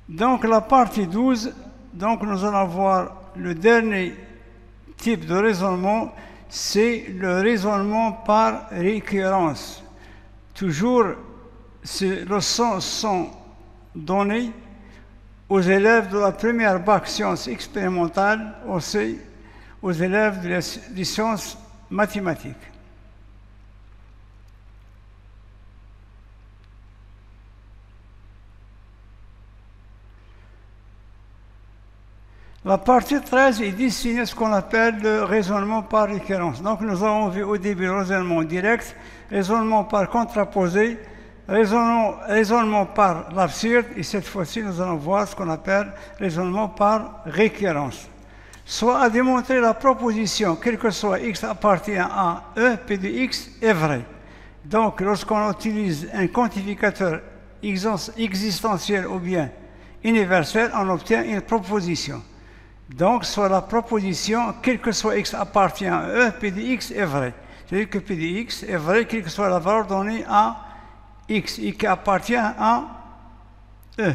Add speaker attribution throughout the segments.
Speaker 1: Donc la partie 12, donc nous allons voir le dernier type de raisonnement, c'est le raisonnement par récurrence. Toujours, ces leçons sont données aux élèves de la première bac sciences expérimentales, aussi aux élèves des sciences mathématiques. La partie 13 est destinée à ce qu'on appelle le raisonnement par récurrence. Donc nous avons vu au début le raisonnement direct, raisonnement par contraposé, raisonnement par l'absurde, et cette fois-ci nous allons voir ce qu'on appelle raisonnement par récurrence. Soit à démontrer la proposition, quel que soit x appartient à E, P de x est vrai. Donc lorsqu'on utilise un quantificateur existentiel ou bien universel, on obtient une proposition. Donc, soit la proposition, quel que soit x appartient à E, P de x est vrai. C'est-à-dire que P de x est vrai, quelle que soit la valeur donnée à x, et qui appartient à E.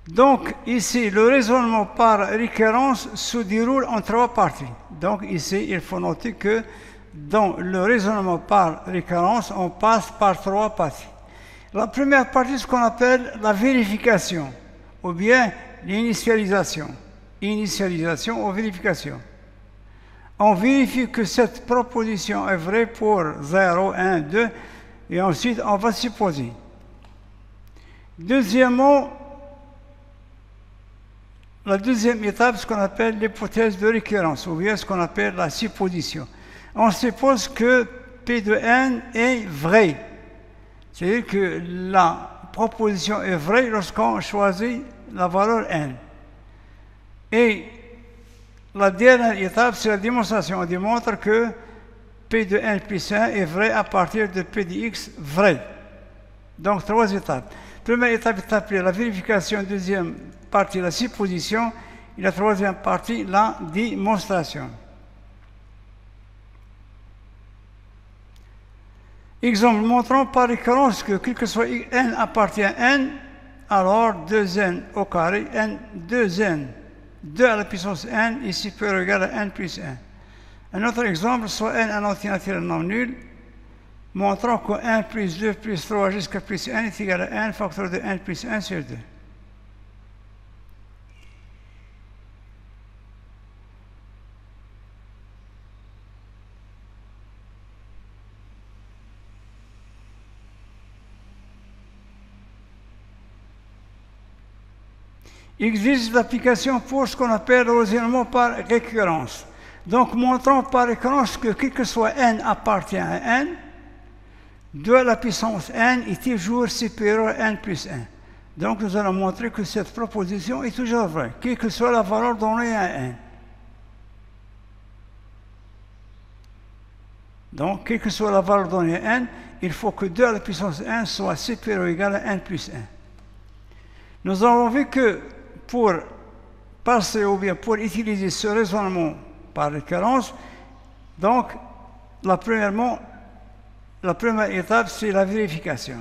Speaker 1: Donc, ici, le raisonnement par récurrence se déroule en trois parties. Donc, ici, il faut noter que dans le raisonnement par récurrence, on passe par trois parties. La première partie, c'est ce qu'on appelle la vérification, ou bien l'initialisation. Initialisation ou vérification. On vérifie que cette proposition est vraie pour 0, 1, 2, et ensuite on va supposer. Deuxièmement, la deuxième étape, ce qu'on appelle l'hypothèse de récurrence, ou bien ce qu'on appelle la supposition. On suppose que P de n est vrai. C'est-à-dire que la proposition est vraie lorsqu'on choisit la valeur n. Et la dernière étape, c'est la démonstration. On démontre que P de n plus 1 est vrai à partir de P de x vrai. Donc, trois étapes. Première étape est appelée la vérification, deuxième partie la supposition, et la troisième partie la démonstration. Exemple, montrons par récurrence que quel que soit n appartient à n, alors 2n au carré, n, 2n, 2 à la puissance n est supérieur ou égal à n plus 1. Un autre exemple, soit n un entier naturel non nul, montrons que 1 plus 2 plus 3 jusqu'à plus 1 est égal à 1 facteur de n plus 1 sur 2. Il existe l'application pour ce qu'on appelle le raisonnement par récurrence. Donc, montrons par récurrence que quel que soit n appartient à n, 2 à la puissance n est toujours supérieur à n plus 1. Donc, nous allons montrer que cette proposition est toujours vraie, quelle que soit la valeur donnée à n. Donc, quelle que soit la valeur donnée à n, il faut que 2 à la puissance n soit supérieur ou égal à n plus 1. Nous avons vu que pour passer ou bien pour utiliser ce raisonnement par récurrence, donc la première étape, c'est la vérification.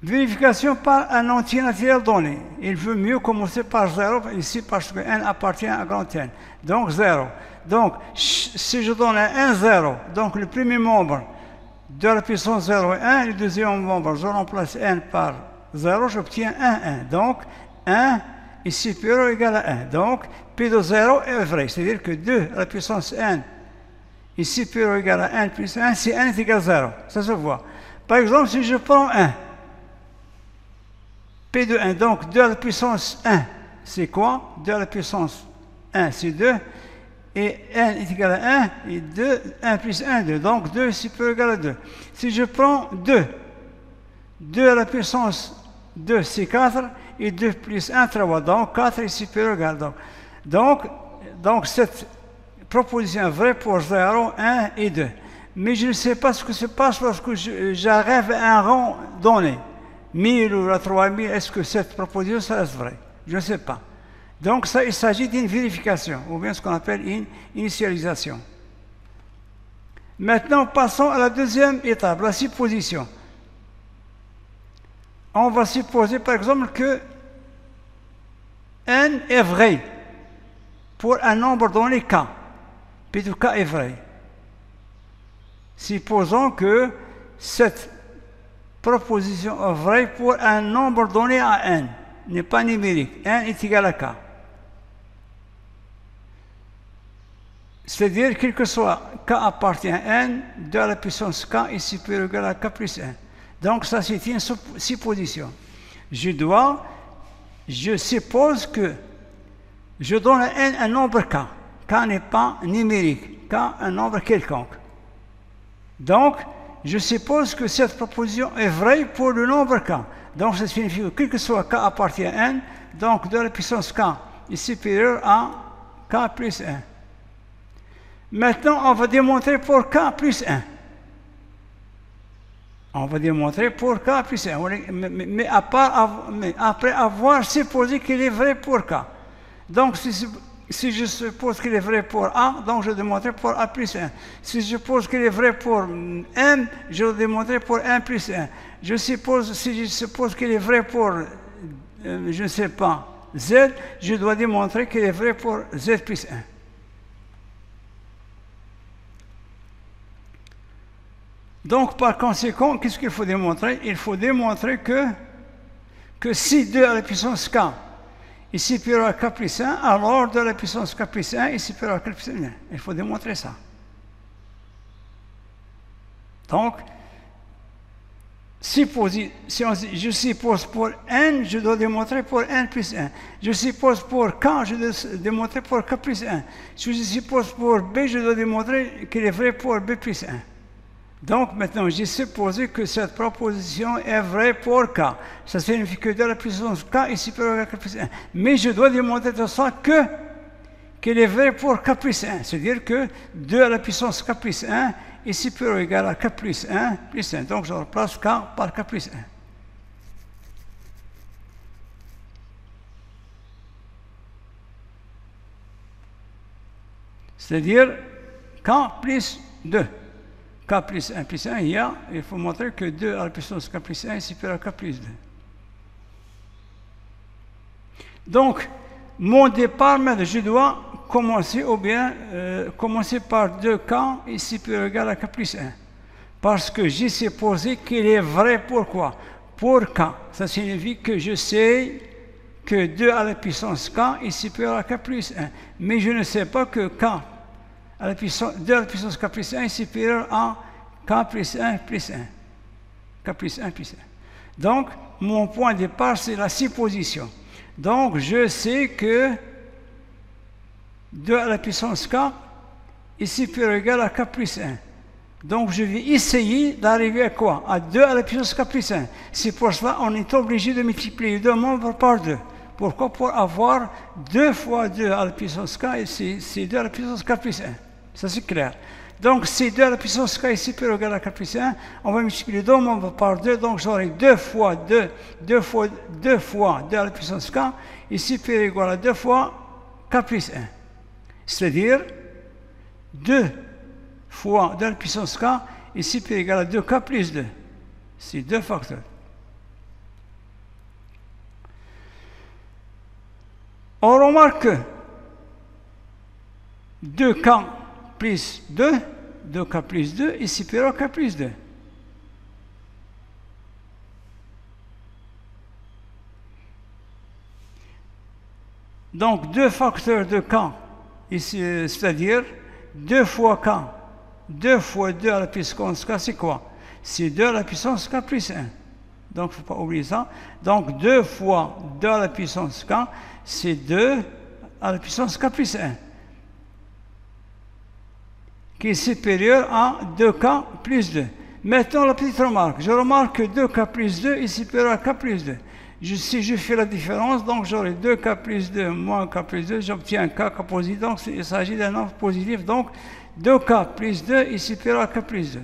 Speaker 1: Vérification par un entier naturel donné. Il veut mieux commencer par 0 ici parce que n appartient à grand N. Donc 0. Donc si je donne un 1, 0, donc le premier membre de la puissance 0 est 1, le deuxième membre, je remplace n par 0, j'obtiens 1, 1. Donc 1 est supérieur ou égal à 1. Donc P de 0 est vrai, c'est-à-dire que 2 à la puissance n est supérieur ou égal à 1 plus 1 si n est égal à 0. Ça se voit. Par exemple, si je prends 1, P de 1, donc 2 à la puissance 1, c'est quoi? 2 à la puissance 1, c'est 2. Et n est égal à 1, et 2, 1 plus 1, 2. Donc 2 est supérieur ou égal à 2. Si je prends 2, 2 à la puissance 2, c'est 4, et 2 plus 1, 3. Donc 4 est supérieur ou égal à 2. Donc cette proposition est vraie pour 0, 1 et 2. Mais je ne sais pas ce que se passe lorsque j'arrive à un rang donné. 1000 ou 3000, est-ce que cette proposition ça reste vraie? Je ne sais pas. Donc ça, il s'agit d'une vérification, ou bien ce qu'on appelle une initialisation. Maintenant, passons à la deuxième étape, la supposition. On va supposer par exemple que n est vrai pour un nombre donné k, puis k est vrai. Supposons que cette proposition est vraie pour un nombre donné à n, n'est pas numérique. n est égal à k. C'est-à-dire, quel que soit k appartient à n, 2 à la puissance k est supérieur ou égal à k plus 1. Donc ça, c'est une supposition. Je suppose que je donne à n un nombre k. K n'est pas numérique, k un nombre quelconque. Donc, je suppose que cette proposition est vraie pour le nombre k. Donc, ça signifie que quel que soit k appartient à n, donc 2 à la puissance k est supérieur à k plus 1. Maintenant, on va démontrer pour k plus 1. On va démontrer pour k plus 1. Mais après avoir supposé qu'il est vrai pour k. Donc, si je suppose qu'il est vrai pour a, donc je démontrerai pour a plus 1. Si je suppose qu'il est vrai pour m, je le démontrerai pour m plus 1. Si je suppose qu'il est vrai pour, je ne sais pas, z, je dois démontrer qu'il est vrai pour z plus 1. Donc, par conséquent, qu'est-ce qu'il faut démontrer? Il faut démontrer que si 2 à la puissance k est supérieur à k plus 1, alors 2 à la puissance k plus 1 est supérieur à k plus 1. Il faut démontrer ça. Donc, je suppose pour n, je dois démontrer pour n plus 1. Je suppose pour k, je dois démontrer pour k plus 1. Si je suppose pour b, je dois démontrer qu'il est vrai pour b plus 1. Donc maintenant, j'ai supposé que cette proposition est vraie pour k. Ça signifie que 2 à la puissance k est supérieur à k plus 1. Mais je dois démontrer de ça qu'il est vrai pour k plus 1. C'est-à-dire que 2 à la puissance k plus 1 est supérieur ou égal à k plus 1 plus 1. Donc je remplace k par k plus 1. C'est-à-dire k plus 2. K plus 1 plus 1, il faut montrer que 2 à la puissance k plus 1 est supérieur à k plus 2. Donc, mon départ, je dois commencer par 2k est supérieur ou égal à k plus 1. Parce que j'ai supposé qu'il est vrai pour quoi? Pour k. Ça signifie que je sais que 2 à la puissance k est supérieur à k plus 1. Mais je ne sais pas que k 2 à la puissance k plus 1 est supérieur à k plus 1 plus 1. K plus 1 plus 1. Donc, mon point de départ, c'est la supposition. Donc, je sais que 2 à la puissance k est supérieur ou égal à k plus 1. Donc, je vais essayer d'arriver à quoi? À 2 à la puissance k plus 1. C'est pour cela qu'on est obligé de multiplier les deux membres par 2. Pourquoi? Pour avoir 2 fois 2 à la puissance k, et c'est 2 à la puissance k plus 1. Ça, c'est clair. Donc, si 2 à la puissance k est supérieur ou égal à k plus 1, on va multiplier les deux membres par 2. Donc, j'aurai 2 fois 2 à la puissance k est supérieur ou égal à 2 fois k plus 1. C'est-à-dire, 2 fois 2 à la puissance k est supérieur ou égal à 2k plus 2. C'est 2 facteurs. On remarque que 2k plus 2, 2k plus 2 est supérieur à k plus 2. Donc, 2 facteurs de k, c'est-à-dire 2 fois k, 2 fois 2 à la puissance k, c'est quoi? C'est 2 à la puissance k plus 1. Donc, il ne faut pas oublier ça. Donc, 2 fois 2 à la puissance k, c'est 2 à la puissance k plus 1. Qui est supérieur à 2k plus 2. Mettons la petite remarque. Je remarque que 2k plus 2 est supérieur à k plus 2. Si je fais la différence, donc j'aurai 2k plus 2 moins k plus 2, j'obtiens k positif. Donc, il s'agit d'un nombre positif. Donc, 2k plus 2 est supérieur à k plus 2.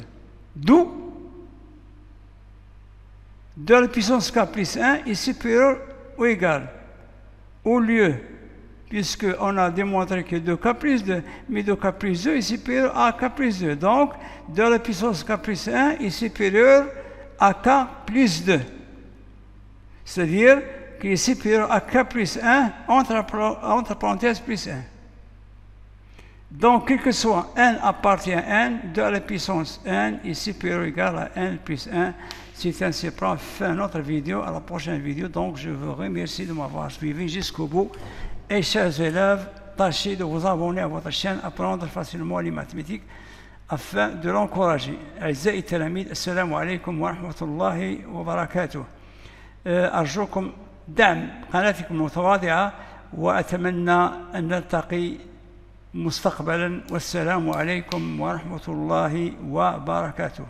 Speaker 1: D'où 2 à la puissance k plus 1 est supérieur ou égal. Au lieu, puisqu'on a démontré que 2k plus 2, mais 2k plus 2 est supérieur à k plus 2. Donc, 2 à la puissance k plus 1 est supérieur à k plus 2. C'est-à-dire qui est supérieur à k plus 1 entre parenthèses plus 1. Donc, quel que soit n appartient à n, 2 à la puissance n est supérieur ou égal à n plus 1. C'est ainsi pour faire notre vidéo, à la prochaine vidéo. Donc, je vous remercie de m'avoir suivi jusqu'au bout. Et chers élèves, tâchez de vous abonner à votre chaîne, apprendre facilement les mathématiques afin de l'encourager. أعزائي التلاميذ السلام عليكم ورحمة الله وبركاته. أرجوكم دعم قناتكم المتواضعة وأتمنى أن نلتقي مستقبلا والسلام عليكم ورحمة الله وبركاته.